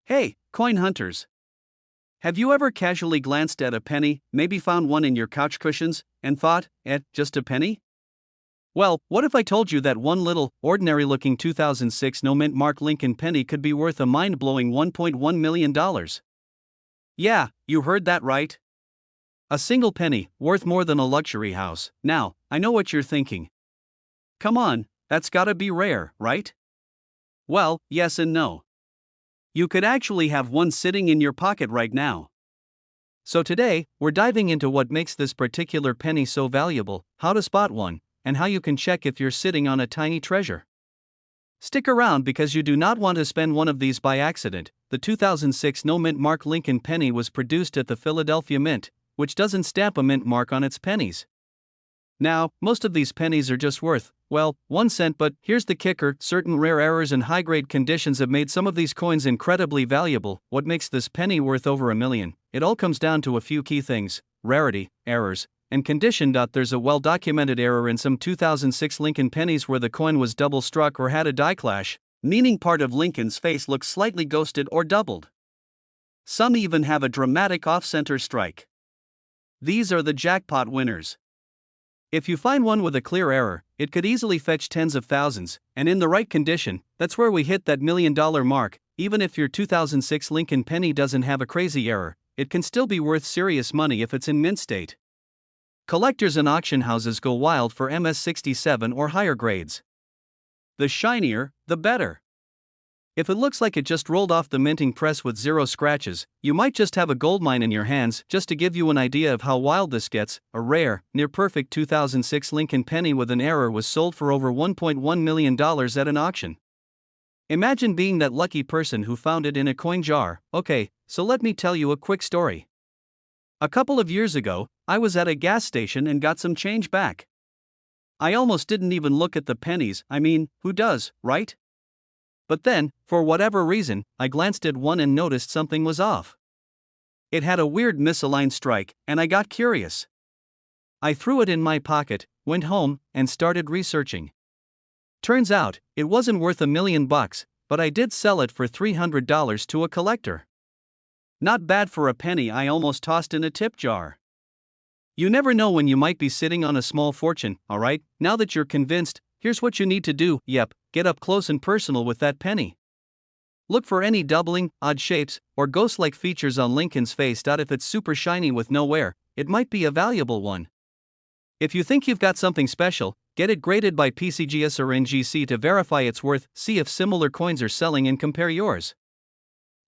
Hey, coin hunters! Have you ever casually glanced at a penny, maybe found one in your couch cushions, and thought, just a penny? Well, what if I told you that one little, ordinary looking 2006 no mint Mark Lincoln penny could be worth a mind blowing $1.1 million? Yeah, you heard that right. A single penny, worth more than a luxury house. Now, I know what you're thinking. Come on, that's gotta be rare, right? Well, yes and no. You could actually have one sitting in your pocket right now. So today, we're diving into what makes this particular penny so valuable, how to spot one, and how you can check if you're sitting on a tiny treasure. Stick around because you do not want to spend one of these by accident. The 2006 no mint Mark Lincoln penny was produced at the Philadelphia Mint, which doesn't stamp a mint mark on its pennies. Now, most of these pennies are just worth, well, 1 cent, but here's the kicker: certain rare errors and high-grade conditions have made some of these coins incredibly valuable. What makes this penny worth over $1 million? It all comes down to a few key things: rarity, errors, and condition. There's a well-documented error in some 2006 Lincoln pennies where the coin was double-struck or had a die clash, meaning part of Lincoln's face looks slightly ghosted or doubled. Some even have a dramatic off-center strike. These are the jackpot winners. If you find one with a clear error, it could easily fetch tens of thousands, and in the right condition, that's where we hit that $1 million mark. Even if your 2006 Lincoln penny doesn't have a crazy error, it can still be worth serious money if it's in mint state. Collectors and auction houses go wild for MS-67 or higher grades. The shinier, the better. If it looks like it just rolled off the minting press with zero scratches, you might just have a goldmine in your hands. Just to give you an idea of how wild this gets, a rare, near-perfect 2006 Lincoln penny with an error was sold for over $1.1 million at an auction. Imagine being that lucky person who found it in a coin jar. Okay, so let me tell you a quick story. A couple of years ago, I was at a gas station and got some change back. I almost didn't even look at the pennies. I mean, who does, right? But then, for whatever reason, I glanced at one and noticed something was off. It had a weird misaligned strike, and I got curious. I threw it in my pocket, went home, and started researching. Turns out, it wasn't worth $1 million, but I did sell it for $300 to a collector. Not bad for a penny I almost tossed in a tip jar. You never know when you might be sitting on a small fortune. Alright, now that you're convinced, here's what you need to do. Get up close and personal with that penny. Look for any doubling, odd shapes, or ghost-like features on Lincoln's face. If it's super shiny with no wear, it might be a valuable one. If you think you've got something special, get it graded by PCGS or NGC to verify its worth. See if similar coins are selling and compare yours.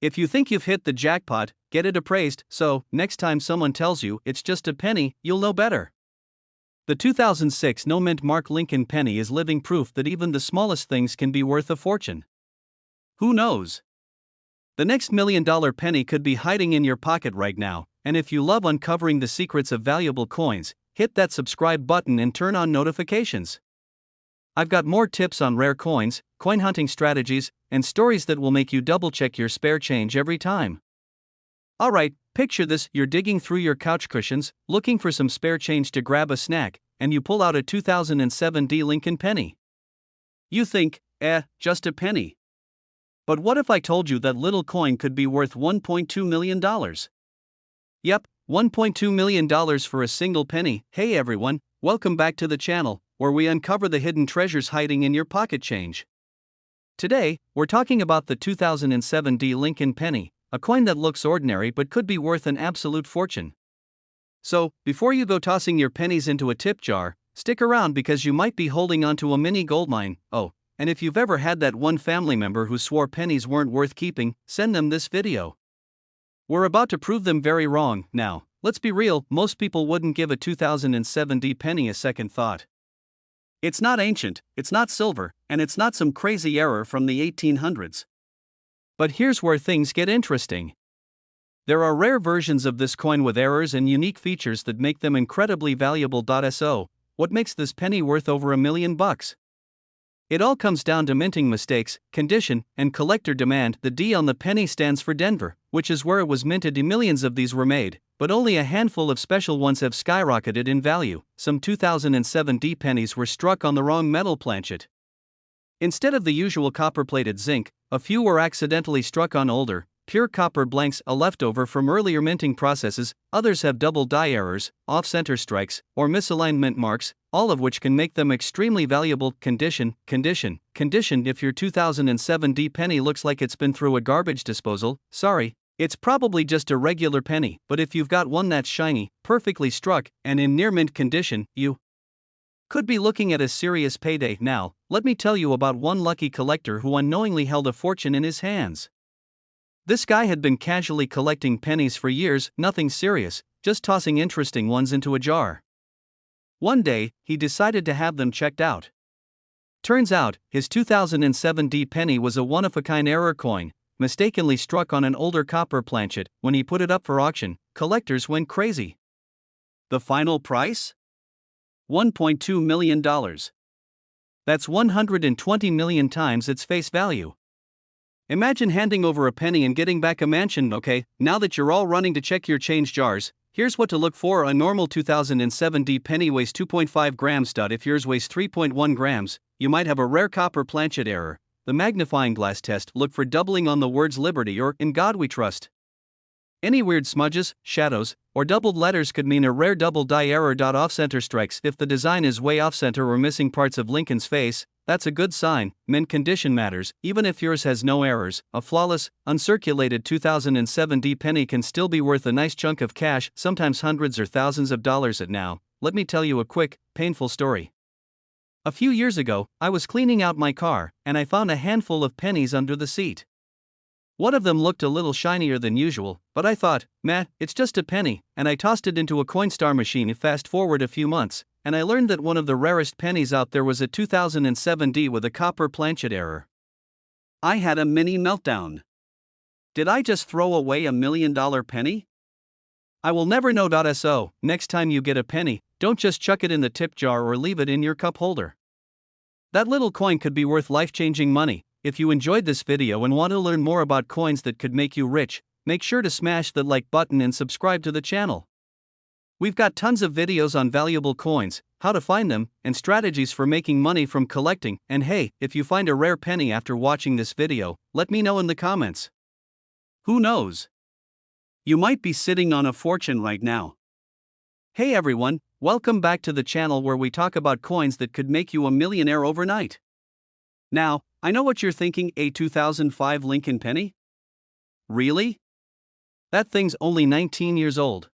If you think you've hit the jackpot, get it appraised, so next time someone tells you it's just a penny, you'll know better. The 2006 no mint Mark Lincoln penny is living proof that even the smallest things can be worth a fortune. Who knows? The next $1 million penny could be hiding in your pocket right now, and if you love uncovering the secrets of valuable coins, hit that subscribe button and turn on notifications. I've got more tips on rare coins, coin hunting strategies, and stories that will make you double-check your spare change every time. Alright, picture this: you're digging through your couch cushions, looking for some spare change to grab a snack, and you pull out a 2007 Lincoln penny. You think, just a penny. But what if I told you that little coin could be worth $1.2 million? Yep, $1.2 million for a single penny. Hey everyone, welcome back to the channel, where we uncover the hidden treasures hiding in your pocket change. Today, we're talking about the 2007 Lincoln penny, a coin that looks ordinary but could be worth an absolute fortune. So, before you go tossing your pennies into a tip jar, stick around because you might be holding onto a mini goldmine. Oh, and if you've ever had that one family member who swore pennies weren't worth keeping, send them this video. We're about to prove them very wrong. Now, let's be real, most people wouldn't give a 2007 penny a second thought. It's not ancient, it's not silver, and it's not some crazy error from the 1800s. But here's where things get interesting. There are rare versions of this coin with errors and unique features that make them incredibly valuable. So, what makes this penny worth over $1 million? It all comes down to minting mistakes, condition, and collector demand. The D on the penny stands for Denver, which is where it was minted. Millions of these were made, but only a handful of special ones have skyrocketed in value. Some 2007 pennies were struck on the wrong metal planchet. Instead of the usual copper-plated zinc, a few were accidentally struck on older, pure copper blanks, a leftover from earlier minting processes. Others have double die errors, off-center strikes, or misaligned mint marks, all of which can make them extremely valuable. Condition. If your 2007 D penny looks like it's been through a garbage disposal, sorry, it's probably just a regular penny. But if you've got one that's shiny, perfectly struck, and in near mint condition, you could be looking at a serious payday. Now, let me tell you about one lucky collector who unknowingly held a fortune in his hands. This guy had been casually collecting pennies for years, nothing serious, just tossing interesting ones into a jar. One day, he decided to have them checked out. Turns out, his 2007 D penny was a one-of-a-kind error coin, mistakenly struck on an older copper planchet. When he put it up for auction, collectors went crazy. The final price? $1.2 million. That's 120 million times its face value. Imagine handing over a penny and getting back a mansion. Okay, now that you're all running to check your change jars, here's what to look for. A normal 2007 D penny weighs 2.5 grams. If yours weighs 3.1 grams, you might have a rare copper planchet error. The magnifying glass test: look for doubling on the words Liberty or In God We Trust. Any weird smudges, shadows, or doubled letters could mean a rare double die error. Off-center strikes: if the design is way off-center or missing parts of Lincoln's face, that's a good sign. Mint condition matters, even if yours has no errors. A flawless, uncirculated 2007 D penny can still be worth a nice chunk of cash, sometimes hundreds or thousands of dollars. Now, let me tell you a quick, painful story. A few years ago, I was cleaning out my car, and I found a handful of pennies under the seat. One of them looked a little shinier than usual, but I thought, meh, it's just a penny, and I tossed it into a Coinstar machine. Fast forward a few months, and I learned that one of the rarest pennies out there was a 2007 D with a copper planchet error. I had a mini meltdown. Did I just throw away $1 million penny? I will never know. So, next time you get a penny, don't just chuck it in the tip jar or leave it in your cup holder. That little coin could be worth life-changing money. If you enjoyed this video and want to learn more about coins that could make you rich, make sure to smash the like button and subscribe to the channel. We've got tons of videos on valuable coins, how to find them, and strategies for making money from collecting. And hey, if you find a rare penny after watching this video, let me know in the comments. Who knows? You might be sitting on a fortune right now. Hey everyone, welcome back to the channel where we talk about coins that could make you a millionaire overnight. Now, I know what you're thinking: a 2005 Lincoln penny? Really? That thing's only 19 years old.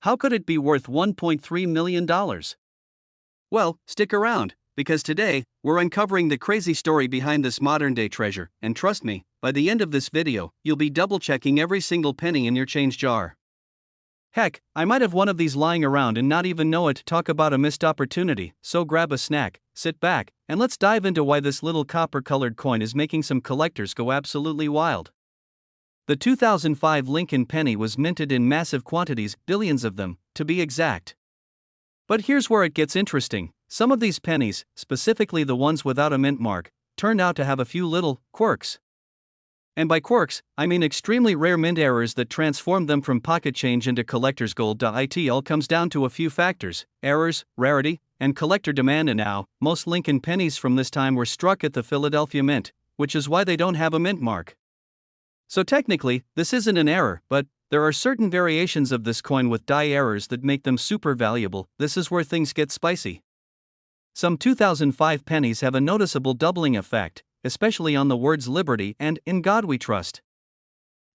How could it be worth $1.3 million? Well, stick around, because today, we're uncovering the crazy story behind this modern-day treasure, and trust me, by the end of this video, you'll be double-checking every single penny in your change jar. Heck, I might have one of these lying around and not even know it. Talk about a missed opportunity. So grab a snack, sit back, and let's dive into why this little copper-colored coin is making some collectors go absolutely wild. The 2005 Lincoln penny was minted in massive quantities, billions of them, to be exact. But here's where it gets interesting. Some of these pennies, specifically the ones without a mint mark, turned out to have a few little quirks. And by quirks, I mean extremely rare mint errors that transformed them from pocket change into collector's gold. It all comes down to a few factors: errors, rarity, and collector demand. And now, most Lincoln pennies from this time were struck at the Philadelphia Mint, which is why they don't have a mint mark. So technically, this isn't an error, but there are certain variations of this coin with die errors that make them super valuable. This is where things get spicy. Some 2005 pennies have a noticeable doubling effect, especially on the words Liberty and In God We Trust.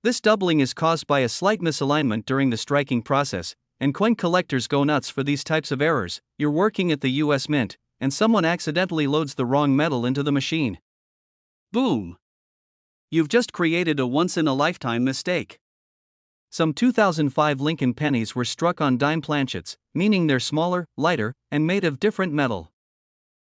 This doubling is caused by a slight misalignment during the striking process, and coin collectors go nuts for these types of errors. You're working at the US Mint, and someone accidentally loads the wrong metal into the machine. Boom! You've just created a once-in-a-lifetime mistake. Some 2005 Lincoln pennies were struck on dime planchets, meaning they're smaller, lighter, and made of different metal.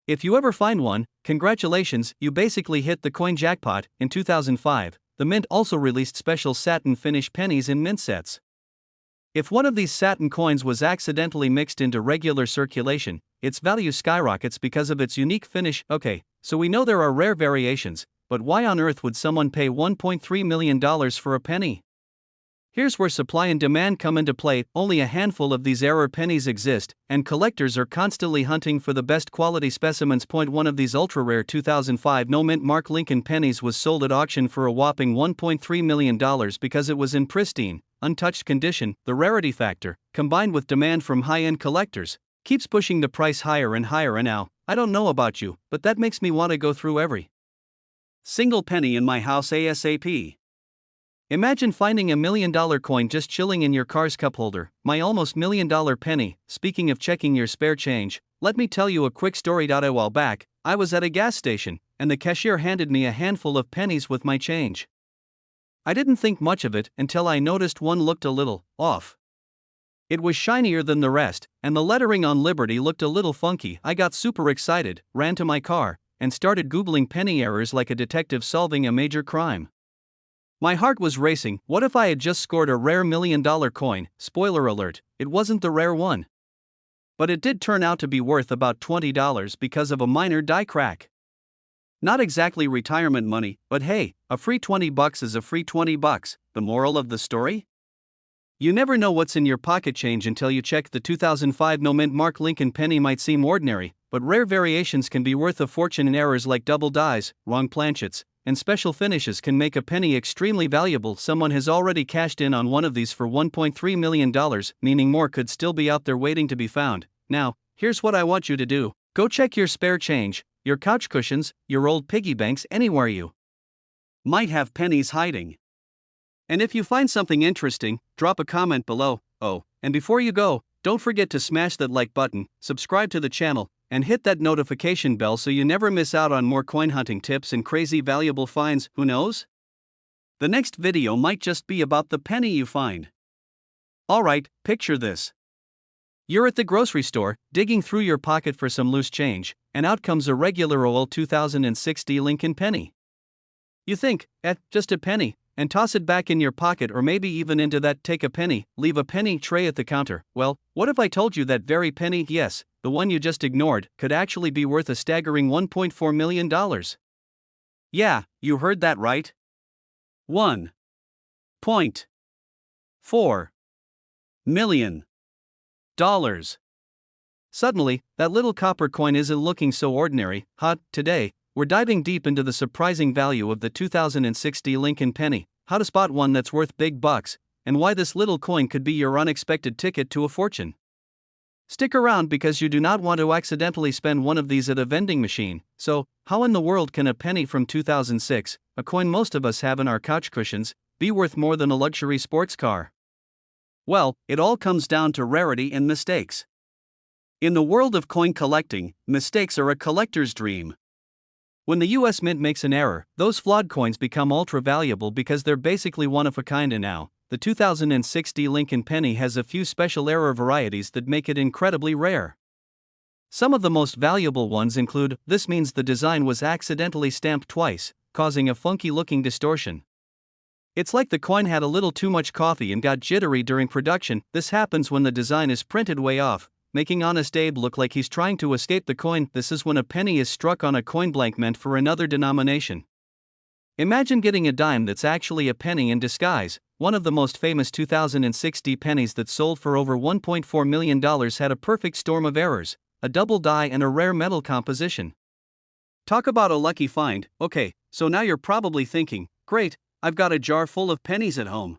If you ever find one, congratulations, you basically hit the coin jackpot. In 2005, the Mint also released special satin finish pennies in mint sets. If one of these satin coins was accidentally mixed into regular circulation, its value skyrockets because of its unique finish. Okay, so we know there are rare variations, but why on earth would someone pay $1.3 million for a penny? Here's where supply and demand come into play. Only a handful of these rare pennies exist, and collectors are constantly hunting for the best quality specimens. One of these ultra-rare 2005 no-mint Mark Lincoln pennies was sold at auction for a whopping $1.3 million because it was in pristine, untouched condition. The rarity factor, combined with demand from high-end collectors, keeps pushing the price higher and higher. And now, I don't know about you, but that makes me want to go through every single penny in my house ASAP. Imagine finding $1 million coin just chilling in your car's cup holder. My almost $1 million penny. Speaking of checking your spare change, let me tell you a quick story. A while back, I was at a gas station, and the cashier handed me a handful of pennies with my change. I didn't think much of it until I noticed one looked a little off. It was shinier than the rest, and the lettering on Liberty looked a little funky. I got super excited, ran to my car, and started Googling penny errors like a detective solving a major crime. My heart was racing. What if I had just scored a rare $1 million coin? Spoiler alert, it wasn't the rare one. But it did turn out to be worth about $20 because of a minor die crack. Not exactly retirement money, but hey, a free $20 is a free $20. The moral of the story? You never know what's in your pocket change until you check. The 2005 no-mint Mark Lincoln penny might seem ordinary, but rare variations can be worth a fortune. And errors like double dies, wrong planchets, and special finishes can make a penny extremely valuable. Someone has already cashed in on one of these for $1.3 million, meaning more could still be out there waiting to be found. Now, here's what I want you to do. Go check your spare change, your couch cushions, your old piggy banks, anywhere you might have pennies hiding. And if you find something interesting, drop a comment below. Oh, and before you go, don't forget to smash that like button, subscribe to the channel, and hit that notification bell so you never miss out on more coin hunting tips and crazy valuable finds. Who knows? The next video might just be about the penny you find. Alright, picture this. You're at the grocery store, digging through your pocket for some loose change, and out comes a regular old 2006 Lincoln penny. You think, just a penny, and toss it back in your pocket, or maybe even into that take a penny, leave a penny tray at the counter. Well, what if I told you that very penny, yes, the one you just ignored, could actually be worth a staggering $1.4 million? Yeah, you heard that right. $1.4 million. Suddenly, that little copper coin isn't looking so ordinary. Today, we're diving deep into the surprising value of the 2006 Lincoln penny, how to spot one that's worth big bucks, and why this little coin could be your unexpected ticket to a fortune. Stick around because you do not want to accidentally spend one of these at a vending machine. So, how in the world can a penny from 2006, a coin most of us have in our couch cushions, be worth more than a luxury sports car? Well, it all comes down to rarity and mistakes. In the world of coin collecting, mistakes are a collector's dream. When the US Mint makes an error, those flawed coins become ultra valuable because they're basically one of a kind. And now, the 2006 Lincoln penny has a few special error varieties that make it incredibly rare. Some of the most valuable ones include: this means the design was accidentally stamped twice, causing a funky looking distortion. It's like the coin had a little too much coffee and got jittery during production. This happens when the design is printed way off, making Honest Abe look like he's trying to escape the coin. This is when a penny is struck on a coin blank meant for another denomination. Imagine getting a dime that's actually a penny in disguise. One of the most famous 2006 pennies that sold for over $1.4 million had a perfect storm of errors, a double die and a rare metal composition. Talk about a lucky find. Okay, so now you're probably thinking, great, I've got a jar full of pennies at home.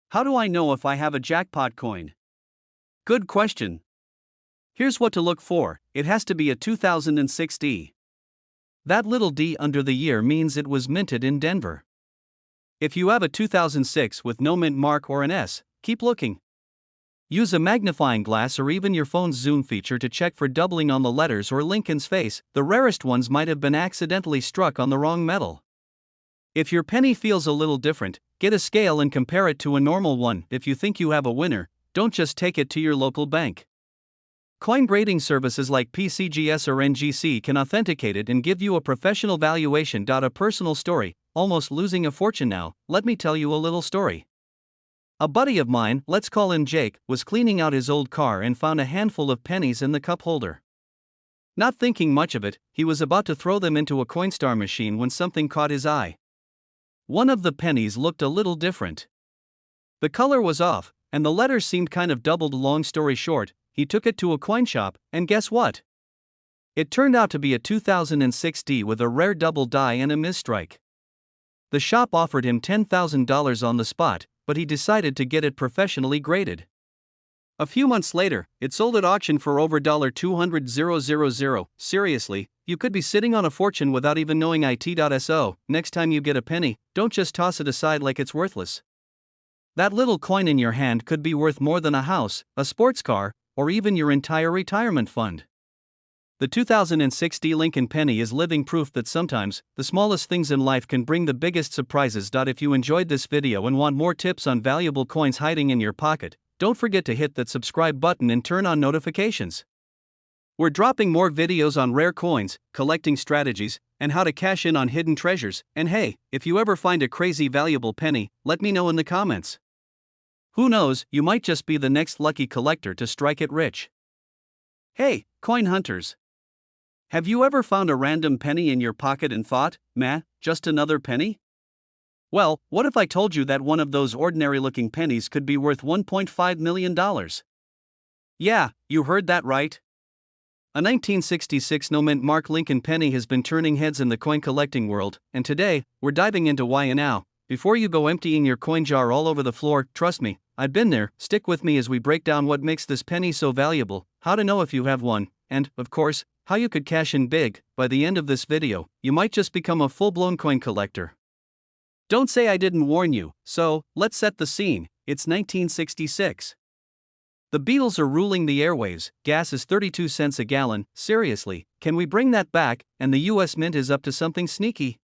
How do I know if I have a jackpot coin? Good question. Here's what to look for: it has to be a 2006 D. That little D under the year means it was minted in Denver. If you have a 2006 with no mint mark or an S, keep looking. Use a magnifying glass or even your phone's zoom feature to check for doubling on the letters or Lincoln's face. The rarest ones might have been accidentally struck on the wrong metal. If your penny feels a little different, get a scale and compare it to a normal one. If you think you have a winner, don't just take it to your local bank. Coin grading services like PCGS or NGC can authenticate it and give you a professional valuation. A personal story: almost losing a fortune. Now, let me tell you a little story. A buddy of mine, let's call him Jake, was cleaning out his old car and found a handful of pennies in the cup holder. Not thinking much of it, he was about to throw them into a Coinstar machine when something caught his eye. One of the pennies looked a little different. The color was off, and the letters seemed kind of doubled. Long story short, he took it to a coin shop, and guess what? It turned out to be a 2006 D with a rare double die and a misstrike. The shop offered him $10,000 on the spot, but he decided to get it professionally graded. A few months later, it sold at auction for over $200,000. Seriously, you could be sitting on a fortune without even knowing it. Next time you get a penny, don't just toss it aside like it's worthless. That little coin in your hand could be worth more than a house, a sports car, or even your entire retirement fund. The 2006 D Lincoln penny is living proof that sometimes, the smallest things in life can bring the biggest surprises. If you enjoyed this video and want more tips on valuable coins hiding in your pocket, don't forget to hit that subscribe button and turn on notifications. We're dropping more videos on rare coins, collecting strategies, and how to cash in on hidden treasures. And hey, if you ever find a crazy valuable penny, let me know in the comments. Who knows, you might just be the next lucky collector to strike it rich. Hey, coin hunters! Have you ever found a random penny in your pocket and thought, meh, just another penny? Well, what if I told you that one of those ordinary looking pennies could be worth $1.5 million? Yeah, you heard that right. A 1966 no-mint Mark Lincoln penny has been turning heads in the coin collecting world, and today, we're diving into why and how. Before you go emptying your coin jar all over the floor, trust me, I've been there. Stick with me as we break down what makes this penny so valuable, how to know if you have one, and, of course, how you could cash in big. By the end of this video, you might just become a full-blown coin collector. Don't say I didn't warn you, so, let's set the scene. It's 1966. The Beatles are ruling the airwaves, gas is 32 cents a gallon. Seriously, can we bring that back? And the US Mint is up to something sneaky.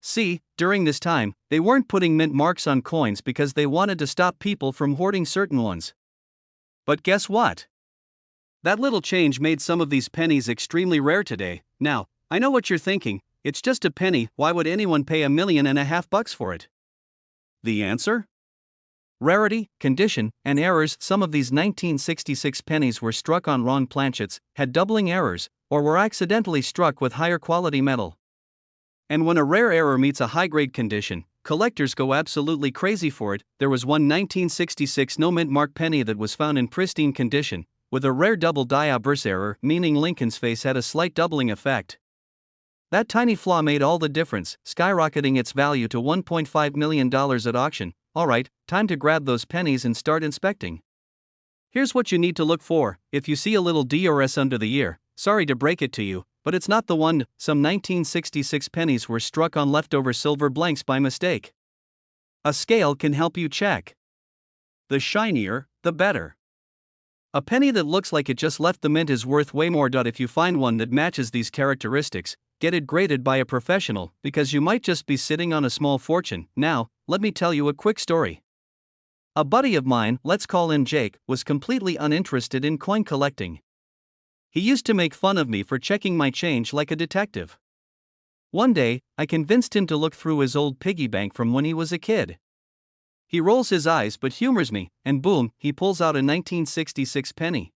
See, during this time, they weren't putting mint marks on coins because they wanted to stop people from hoarding certain ones. But guess what? That little change made some of these pennies extremely rare today. Now, I know what you're thinking, it's just a penny, why would anyone pay $1.5 million for it? The answer? Rarity, condition, and errors. Some of these 1966 pennies were struck on wrong planchets, had doubling errors, or were accidentally struck with higher quality metal. And when a rare error meets a high-grade condition, collectors go absolutely crazy for it. There was one 1966 no-mint mark penny that was found in pristine condition, with a rare double die obverse error, meaning Lincoln's face had a slight doubling effect. That tiny flaw made all the difference, skyrocketing its value to $1.5 million at auction. Alright, time to grab those pennies and start inspecting. Here's what you need to look for. If you see a little D or S under the ear, sorry to break it to you, but it's not the one. Some 1966 pennies were struck on leftover silver blanks by mistake. A scale can help you check. The shinier, the better. A penny that looks like it just left the mint is worth way more. If you find one that matches these characteristics, get it graded by a professional, because you might just be sitting on a small fortune. Now, let me tell you a quick story. A buddy of mine, let's call him Jake, was completely uninterested in coin collecting. He used to make fun of me for checking my change like a detective. One day, I convinced him to look through his old piggy bank from when he was a kid. He rolls his eyes but humors me, and boom, he pulls out a 1966 penny.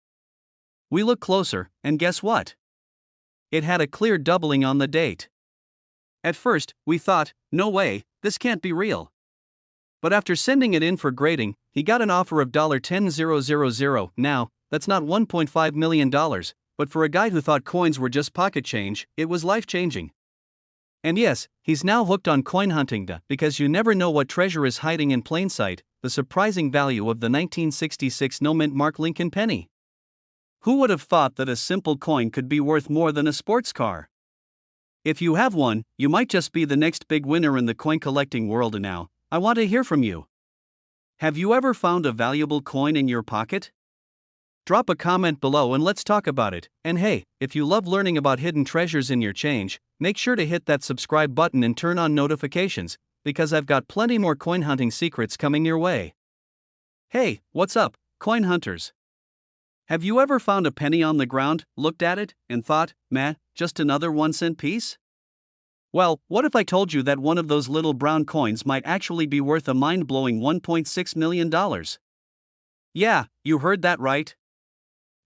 We look closer, and guess what? It had a clear doubling on the date. At first, we thought, no way, this can't be real. But after sending it in for grading, he got an offer of $10,000. Now, that's not $1.5 million, but for a guy who thought coins were just pocket change, it was life-changing. And yes, he's now hooked on coin hunting, because you never know what treasure is hiding in plain sight. The surprising value of the 1966 no-mint Mark Lincoln penny. Who would have thought that a simple coin could be worth more than a sports car? If you have one, you might just be the next big winner in the coin collecting world. And now, I want to hear from you. Have you ever found a valuable coin in your pocket? Drop a comment below and let's talk about it. And hey, if you love learning about hidden treasures in your change, make sure to hit that subscribe button and turn on notifications, because I've got plenty more coin hunting secrets coming your way. Hey, what's up, coin hunters? Have you ever found a penny on the ground, looked at it, and thought, meh, just another 1-cent piece? Well, what if I told you that one of those little brown coins might actually be worth a mind-blowing $1.6 million? Yeah, you heard that right.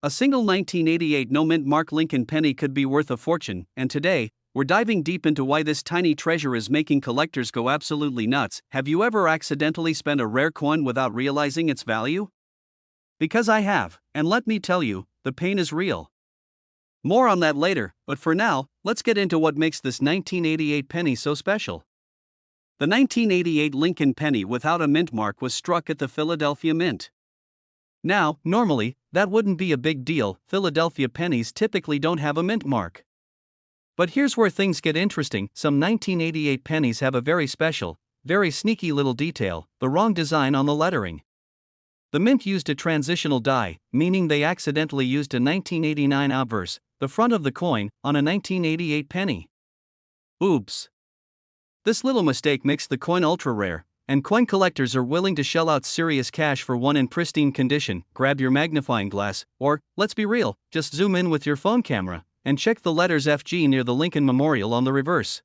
A single 1988 no-mint Mark Lincoln penny could be worth a fortune, and today, we're diving deep into why this tiny treasure is making collectors go absolutely nuts. Have you ever accidentally spent a rare coin without realizing its value? Because I have, and let me tell you, the pain is real. More on that later, but for now, let's get into what makes this 1988 penny so special. The 1988 Lincoln penny without a mint mark was struck at the Philadelphia Mint. Now, normally, that wouldn't be a big deal. Philadelphia pennies typically don't have a mint mark. But here's where things get interesting. Some 1988 pennies have a very special, very sneaky little detail: the wrong design on the lettering. The mint used a transitional die, meaning they accidentally used a 1989 obverse, the front of the coin, on a 1988 penny. Oops. This little mistake makes the coin ultra rare, and coin collectors are willing to shell out serious cash for one in pristine condition. Grab your magnifying glass, or, let's be real, just zoom in with your phone camera, and check the letters FG near the Lincoln Memorial on the reverse.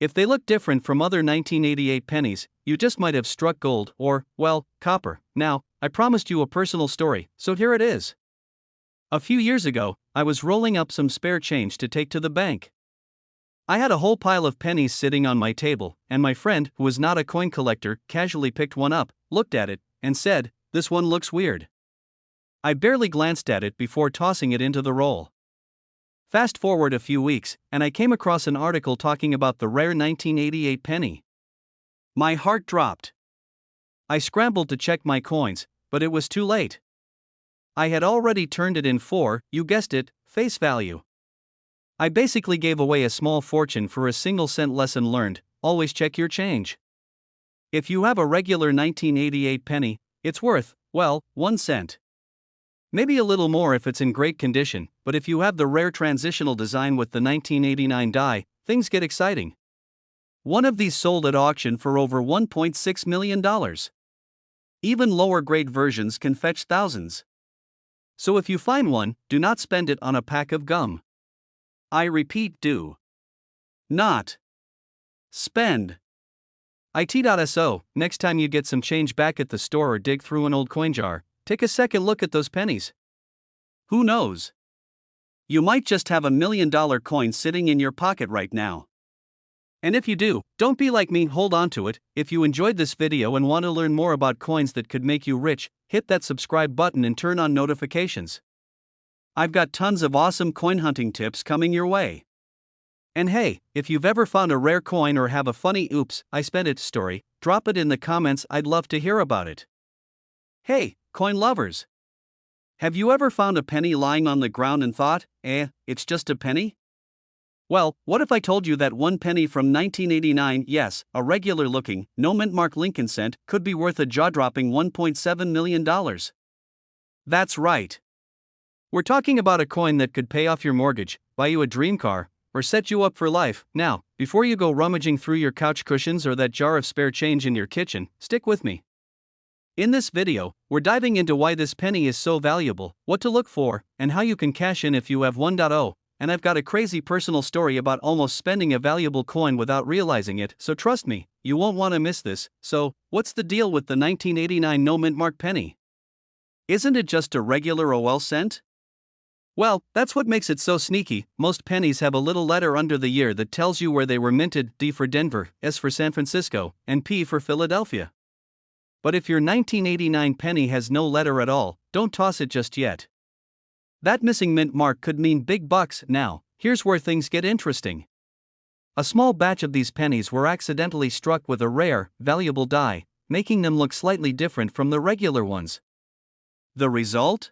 If they look different from other 1988 pennies, you just might have struck gold or, well, copper. Now, I promised you a personal story, so here it is. A few years ago, I was rolling up some spare change to take to the bank. I had a whole pile of pennies sitting on my table, and my friend, who was not a coin collector, casually picked one up, looked at it, and said, "This one looks weird." I barely glanced at it before tossing it into the roll. Fast forward a few weeks, and I came across an article talking about the rare 1988 penny. My heart dropped. I scrambled to check my coins, but it was too late. I had already turned it in for, you guessed it, face value. I basically gave away a small fortune for a single cent. Lesson learned: always check your change. If you have a regular 1988 penny, it's worth, well, 1 cent. Maybe a little more if it's in great condition, but if you have the rare transitional design with the 1989 die, things get exciting. One of these sold at auction for over $1.6 million. Even lower grade versions can fetch thousands. So if you find one, do not spend it on a pack of gum. I repeat, do not spend it.so. Next time you get some change back at the store or dig through an old coin jar, take a second look at those pennies. Who knows? You might just have $1 million coin sitting in your pocket right now. And if you do, don't be like me, hold on to it. If you enjoyed this video and want to learn more about coins that could make you rich, hit that subscribe button and turn on notifications. I've got tons of awesome coin hunting tips coming your way. And hey, if you've ever found a rare coin or have a funny "oops, I spent it" story, drop it in the comments. I'd love to hear about it. Hey, coin lovers! Have you ever found a penny lying on the ground and thought, it's just a penny? Well, what if I told you that one penny from 1989, yes, a regular looking, no mint mark Lincoln cent, could be worth a jaw-dropping $1.7 million? That's right. We're talking about a coin that could pay off your mortgage, buy you a dream car, or set you up for life. Now, before you go rummaging through your couch cushions or that jar of spare change in your kitchen, stick with me. In this video, we're diving into why this penny is so valuable, what to look for, and how you can cash in if you have 1.0, and I've got a crazy personal story about almost spending a valuable coin without realizing it, so trust me, you won't want to miss this. So, what's the deal with the 1989 no mint mark penny? Isn't it just a regular OL cent? Well, that's what makes it so sneaky. Most pennies have a little letter under the year that tells you where they were minted: D for Denver, S for San Francisco, and P for Philadelphia. But if your 1989 penny has no letter at all, don't toss it just yet. That missing mint mark could mean big bucks. Now, here's where things get interesting. A small batch of these pennies were accidentally struck with a rare, valuable die, making them look slightly different from the regular ones. The result?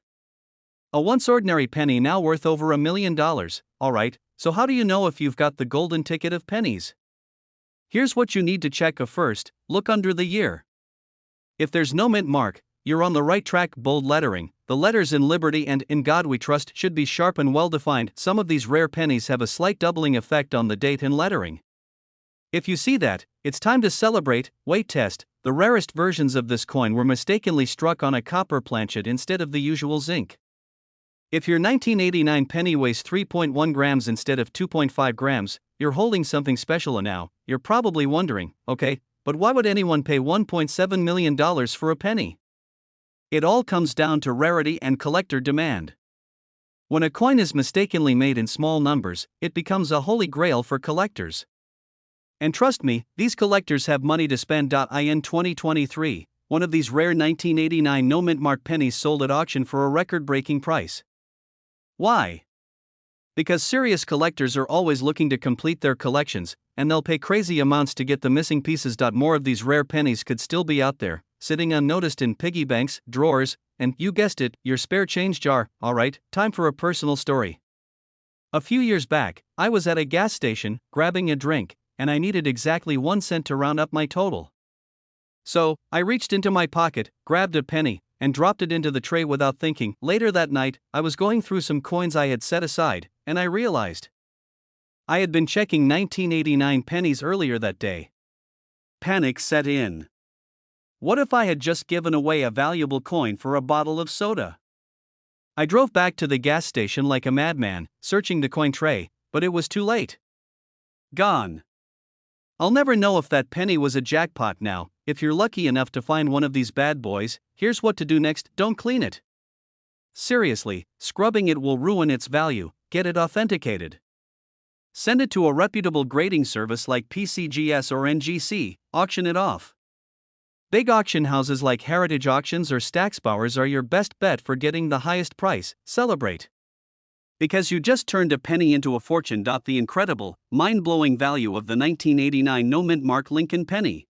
A once ordinary penny now worth over $1 million. Alright, so how do you know if you've got the golden ticket of pennies? Here's what you need to check. First, look under the year. If there's no mint mark, you're on the right track. Bold lettering, the letters "In Liberty" and "In God We Trust" should be sharp and well defined. Some of these rare pennies have a slight doubling effect on the date and lettering. If you see that, it's time to celebrate. Weight test: the rarest versions of this coin were mistakenly struck on a copper planchet instead of the usual zinc. If your 1989 penny weighs 3.1 grams instead of 2.5 grams, you're holding something special. Now, you're probably wondering, okay, but why would anyone pay $1.7 million for a penny? It all comes down to rarity and collector demand. When a coin is mistakenly made in small numbers, it becomes a holy grail for collectors. And trust me, these collectors have money to spend. In 2023, one of these rare 1989 no mint mark pennies sold at auction for a record-breaking price. Why? Because serious collectors are always looking to complete their collections, and they'll pay crazy amounts to get the missing pieces. More of these rare pennies could still be out there, sitting unnoticed in piggy banks, drawers, and, you guessed it, your spare change jar. Alright, time for a personal story. A few years back, I was at a gas station, grabbing a drink, and I needed exactly 1 cent to round up my total. So, I reached into my pocket, grabbed a penny, and dropped it into the tray without thinking. Later that night, I was going through some coins I had set aside, and I realized I had been checking 1989 pennies earlier that day. Panic set in. What if I had just given away a valuable coin for a bottle of soda? I drove back to the gas station like a madman, searching the coin tray, but it was too late. Gone. I'll never know if that penny was a jackpot now. If you're lucky enough to find one of these bad boys, here's what to do next: don't clean it. Seriously, scrubbing it will ruin its value. Get it authenticated. Send it to a reputable grading service like PCGS or NGC, auction it off. Big auction houses like Heritage Auctions or Stacksbowers are your best bet for getting the highest price. Celebrate. Because you just turned a penny into a fortune. The incredible, mind-blowing value of the 1989 no mint mark Lincoln penny.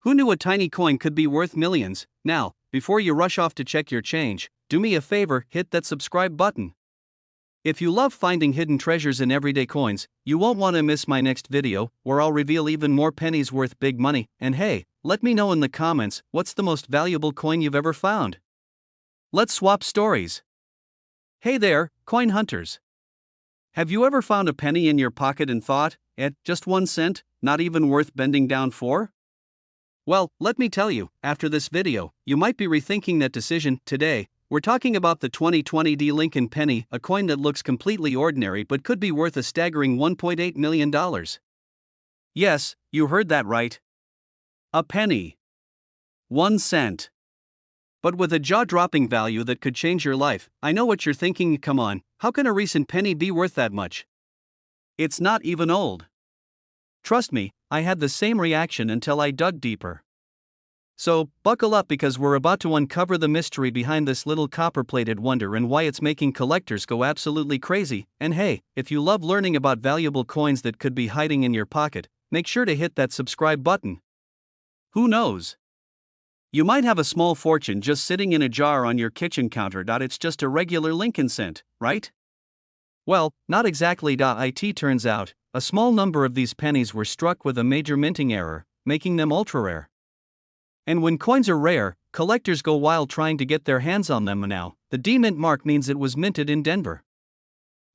Who knew a tiny coin could be worth millions? Now, before you rush off to check your change, do me a favor, hit that subscribe button. If you love finding hidden treasures in everyday coins, you won't want to miss my next video, where I'll reveal even more pennies worth big money. And hey, let me know in the comments, what's the most valuable coin you've ever found? Let's swap stories. Hey there, coin hunters. Have you ever found a penny in your pocket and thought, just 1 cent, not even worth bending down for? Well, let me tell you, after this video, you might be rethinking that decision. Today, we're talking about the 2020 Lincoln penny, a coin that looks completely ordinary but could be worth a staggering $1.8 million. Yes, you heard that right. A penny. 1 cent. But with a jaw-dropping value that could change your life. I know what you're thinking. Come on, how can a recent penny be worth that much? It's not even old. Trust me, I had the same reaction until I dug deeper. So, buckle up, because we're about to uncover the mystery behind this little copper-plated wonder and why it's making collectors go absolutely crazy. And hey, if you love learning about valuable coins that could be hiding in your pocket, make sure to hit that subscribe button. Who knows? You might have a small fortune just sitting in a jar on your kitchen counter. It's just a regular Lincoln cent, right? Well, not exactly. It turns out, a small number of these pennies were struck with a major minting error, making them ultra-rare. And when coins are rare, collectors go wild trying to get their hands on them. Now, the D-mint mark means it was minted in Denver.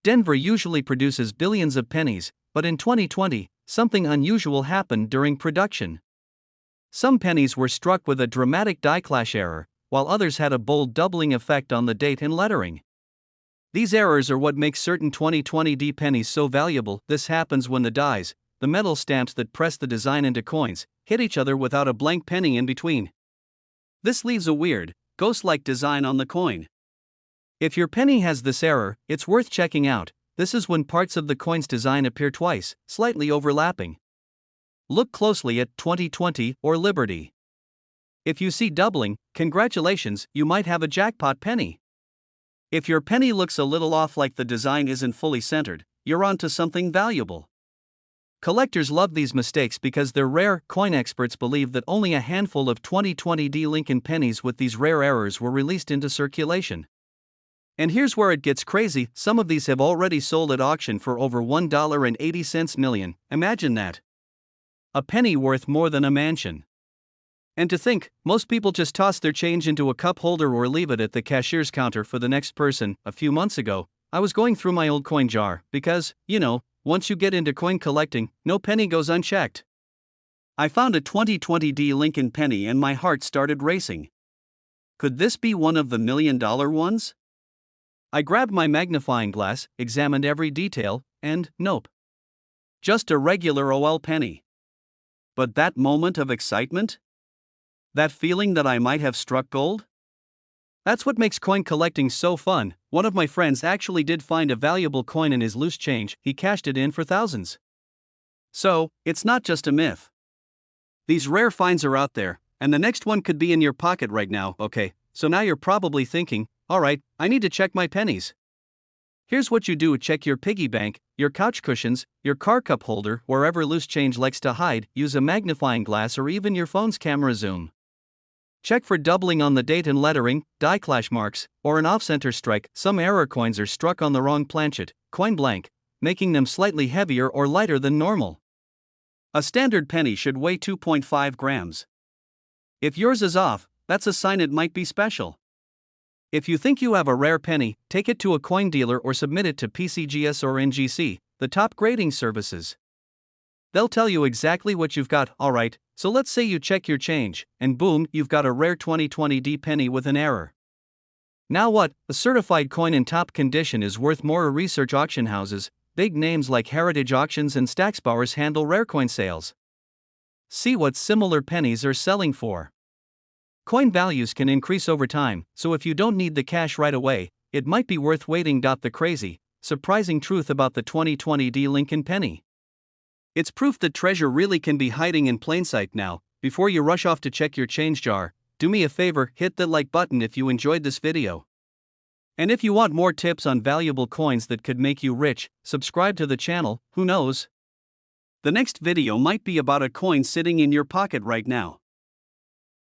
Denver usually produces billions of pennies, but in 2020, something unusual happened during production. Some pennies were struck with a dramatic die clash error, while others had a bold doubling effect on the date and lettering. These errors are what makes certain 2020 D pennies so valuable. This happens when the dies, the metal stamps that press the design into coins, hit each other without a blank penny in between. This leaves a weird, ghost-like design on the coin. If your penny has this error, it's worth checking out. This is when parts of the coin's design appear twice, slightly overlapping. Look closely at 2020 or Liberty. If you see doubling, congratulations, you might have a jackpot penny. If your penny looks a little off, like the design isn't fully centered, you're onto something valuable. Collectors love these mistakes because they're rare. Coin experts believe that only a handful of 2020 D Lincoln pennies with these rare errors were released into circulation. And here's where it gets crazy: some of these have already sold at auction for over $1.80 million. Imagine that. A penny worth more than a mansion. And to think, most people just toss their change into a cup holder or leave it at the cashier's counter for the next person. A few months ago, I was going through my old coin jar because, once you get into coin collecting, no penny goes unchecked. I found a 2020 D Lincoln penny and my heart started racing. Could this be one of the $1 million ones? I grabbed my magnifying glass, examined every detail, and nope. Just a regular OL penny. But that moment of excitement? That feeling that I might have struck gold? That's what makes coin collecting so fun. One of my friends actually did find a valuable coin in his loose change, he cashed it in for thousands. So, it's not just a myth. These rare finds are out there, and the next one could be in your pocket right now. Okay, so now you're probably thinking, alright, I need to check my pennies. Here's what you do: check your piggy bank, your couch cushions, your car cup holder, wherever loose change likes to hide. Use a magnifying glass or even your phone's camera zoom. Check for doubling on the date and lettering, die clash marks, or an off-center strike. Some error coins are struck on the wrong planchet, coin blank, making them slightly heavier or lighter than normal. A standard penny should weigh 2.5 grams. If yours is off, that's a sign it might be special. If you think you have a rare penny, take it to a coin dealer or submit it to PCGS or NGC, the top grading services. They'll tell you exactly what you've got. Alright, so let's say you check your change, and boom, you've got a rare 2020D penny with an error. Now what? A certified coin in top condition is worth more. Research auction houses, big names like Heritage Auctions and Stacksbowers handle rare coin sales. See what similar pennies are selling for. Coin values can increase over time, so if you don't need the cash right away, it might be worth waiting. The crazy, surprising truth about the 2020D Lincoln penny. It's proof that treasure really can be hiding in plain sight. Now, before you rush off to check your change jar, do me a favor, hit the like button if you enjoyed this video. And if you want more tips on valuable coins that could make you rich, subscribe to the channel. Who knows? The next video might be about a coin sitting in your pocket right now.